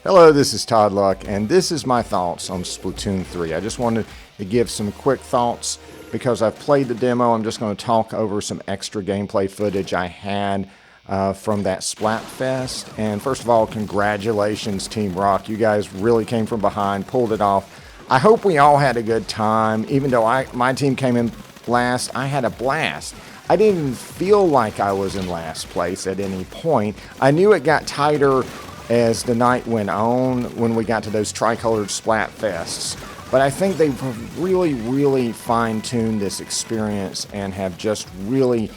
Hello, this is Todd Luck, and this is my thoughts on Splatoon 3. I just wanted to give some quick thoughts because I've played the demo. I'm just going to talk over some extra gameplay footage I had from that Splatfest. And first of all, congratulations, Team Rock. You guys really came from behind, pulled it off. I hope we all had a good time. Even though my team came in last, I had a blast. I didn't even feel like I was in last place at any point. I knew it got tighter as the night went on when we got to those tricolored Splatfests. But I think they've really fine-tuned this experience and have just really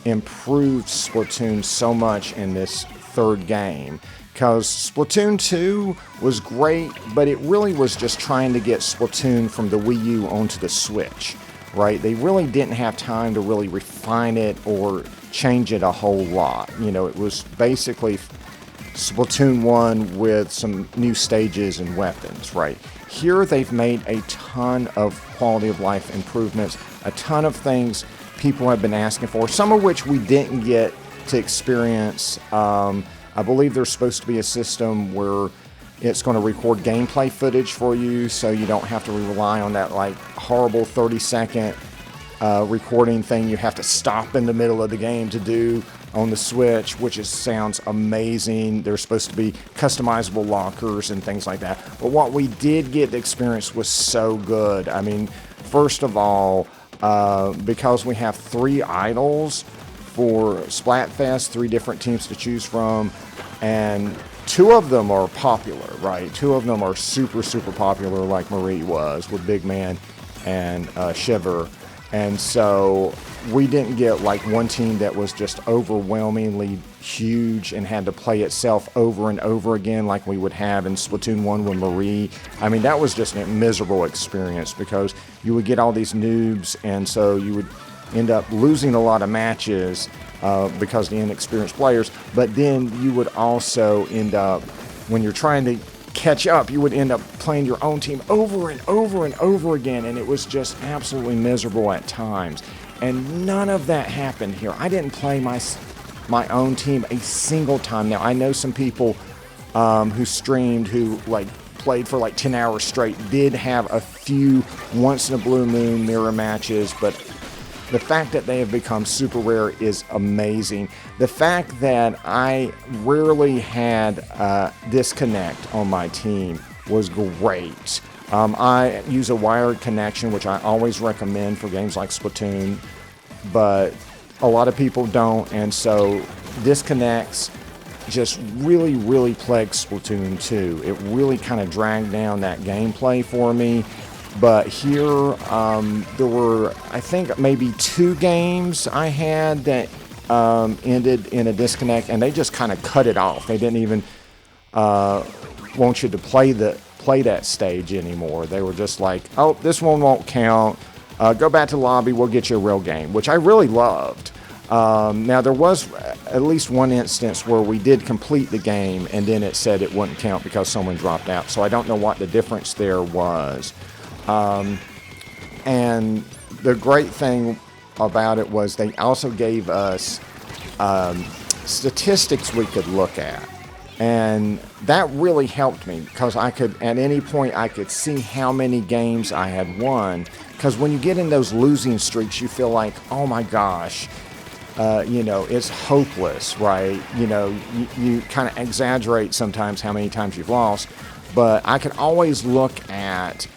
improved Splatoon so much in this third game. Because Splatoon 2 was great, but it really was just trying to get Splatoon from the Wii U onto the Switch, right? They really didn't have time to really refine it or change it a whole lot. You know, it was basically Splatoon 1 with some new stages and weapons, right? Here they've made a ton of quality of life improvements, a ton of things people have been asking for, some of which we didn't get to experience. I believe there's supposed to be a system where it's going to record gameplay footage for you so you don't have to rely on that like horrible 30-second recording thing you have to stop in the middle of the game to do on the Switch, which sounds amazing. There's supposed to be customizable lockers and things like that. But what we did get to experience was so good. I mean, first of all, because we have 3 idols for Splatfest, 3 different teams to choose from, and 2 of them are popular, right? 2 of them are super popular, like Marie was with Big Man and Shiver. And so we didn't get like one team that was just overwhelmingly huge and had to play itself over and over again like we would have in Splatoon 1 with Marie. I mean, that was just a miserable experience because you would get all these noobs, and so you would end up losing a lot of matches because of the inexperienced players. But then you would also end up, when you're trying to catch up, you would end up playing your own team over and over again, and it was just absolutely miserable at times. And none of that happened here. I didn't play my own team a single time. Now, I know some people who streamed who like played for like 10 hours straight did have a few once in a blue moon mirror matches, but the fact that they have become super rare is amazing. The fact that I rarely had disconnect on my team was great. I use a wired connection, which I always recommend for games like Splatoon, but a lot of people don't, and so disconnects just really plagued Splatoon 2. It really kind of dragged down that gameplay for me. But here, there were, I think, maybe 2 games I had that ended in a disconnect, and they just kind of cut it off. They didn't even want you to play that stage anymore. They were just like, oh, this one won't count. Go back to the lobby. We'll get you a real game, which I really loved. Now, there was at least one instance where we did complete the game, and then it said it wouldn't count because someone dropped out. So I don't know what the difference there was. And the great thing about it was they also gave us statistics we could look at, and that really helped me because I could, at any point, I could see how many games I had won. Because when you get in those losing streaks, you feel like, oh my gosh, it's hopeless, right? You kind of exaggerate sometimes how many times you've lost, but I could always look at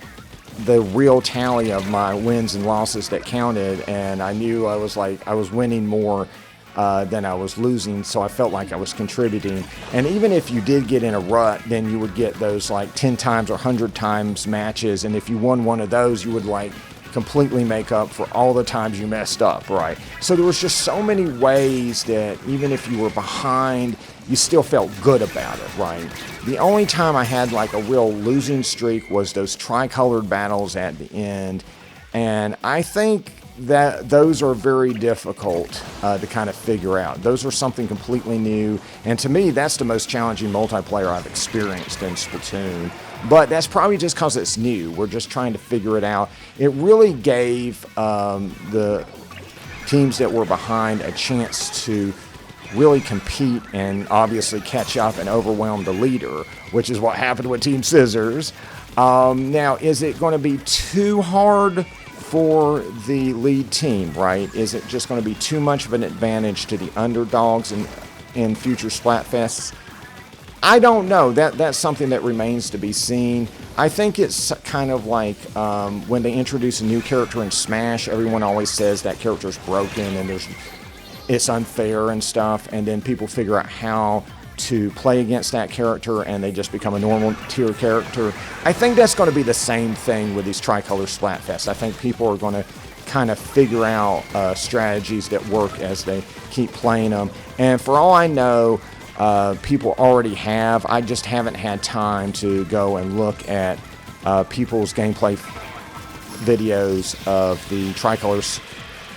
the real tally of my wins and losses that counted, and I knew I was winning more than I was losing, so I felt like I was contributing. And even if you did get in a rut, then you would get those like 10 times or 100 times matches, and if you won one of those, you would like completely make up for all the times you messed up, right? So there was just so many ways that even if you were behind, you still felt good about it, right? The only time I had like a real losing streak was those tricolored battles at the end, and I think that those are very difficult to kind of figure out. Those are something completely new, and to me, that's the most challenging multiplayer I've experienced in Splatoon. But that's probably just because it's new. We're just trying to figure it out. It really gave the teams that were behind a chance to really compete and obviously catch up and overwhelm the leader, which is what happened with Team Scissors. Now, is it going to be too hard for the lead team, right? Is it just going to be too much of an advantage to the underdogs in future Splatfests? I don't know. That's something that remains to be seen. I think it's kind of like when they introduce a new character in Smash, everyone always says that character's broken and it's unfair and stuff, and then people figure out how to play against that character and they just become a normal tier character. I think that's going to be the same thing with these Tricolor Splatfests. I think people are going to kind of figure out strategies that work as they keep playing them. And for all I know, people already have. I just haven't had time to go and look at people's gameplay videos of the Tricolor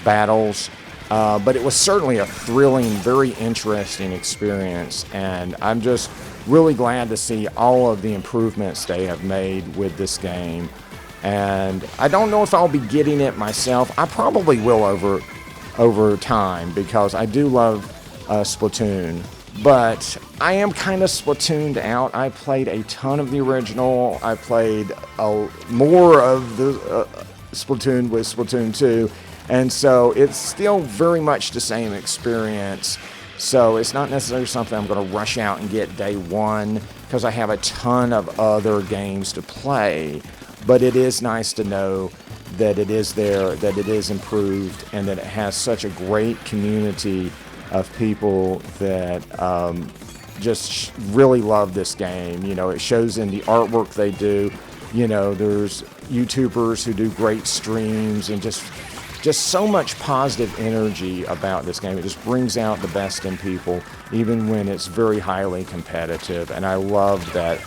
battles. But it was certainly a thrilling, very interesting experience, and I'm just really glad to see all of the improvements they have made with this game. And I don't know if I'll be getting it myself. I probably will over time, because I do love Splatoon. But I am kind of Splatooned out. I played a ton of the original. I played more of the Splatoon with Splatoon 2. And so it's still very much the same experience. So it's not necessarily something I'm going to rush out and get day one, because I have a ton of other games to play. But it is nice to know that it is there, that it is improved, and that it has such a great community of people that just really love this game. You know, it shows in the artwork they do. You know, there's YouTubers who do great streams, and just so much positive energy about this game. It just brings out the best in people, even when it's very highly competitive, and I love that.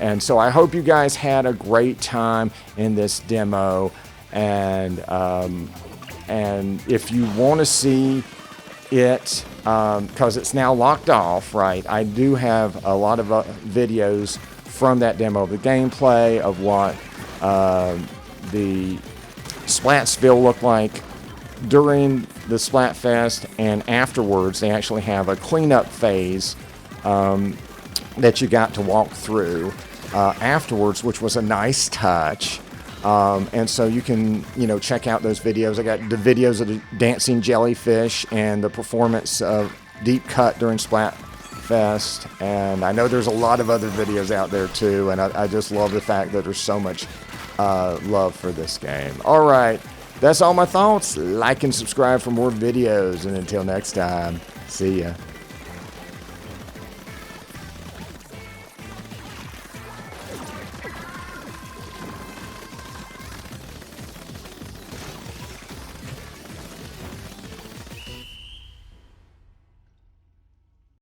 And so I hope you guys had a great time in this demo, and if you want to see it, because it's now locked off, right, I do have a lot of videos from that demo of the gameplay, of what the Splatsville looked like during the Splatfest, and afterwards. They actually have a cleanup phase that you got to walk through afterwards, which was a nice touch. And so you can, check out those videos. I got the videos of the dancing jellyfish and the performance of Deep Cut during Splatfest. And I know there's a lot of other videos out there too, and I just love the fact that there's so much love for this game. All right, that's all my thoughts. Like and subscribe for more videos, and until next time, see ya.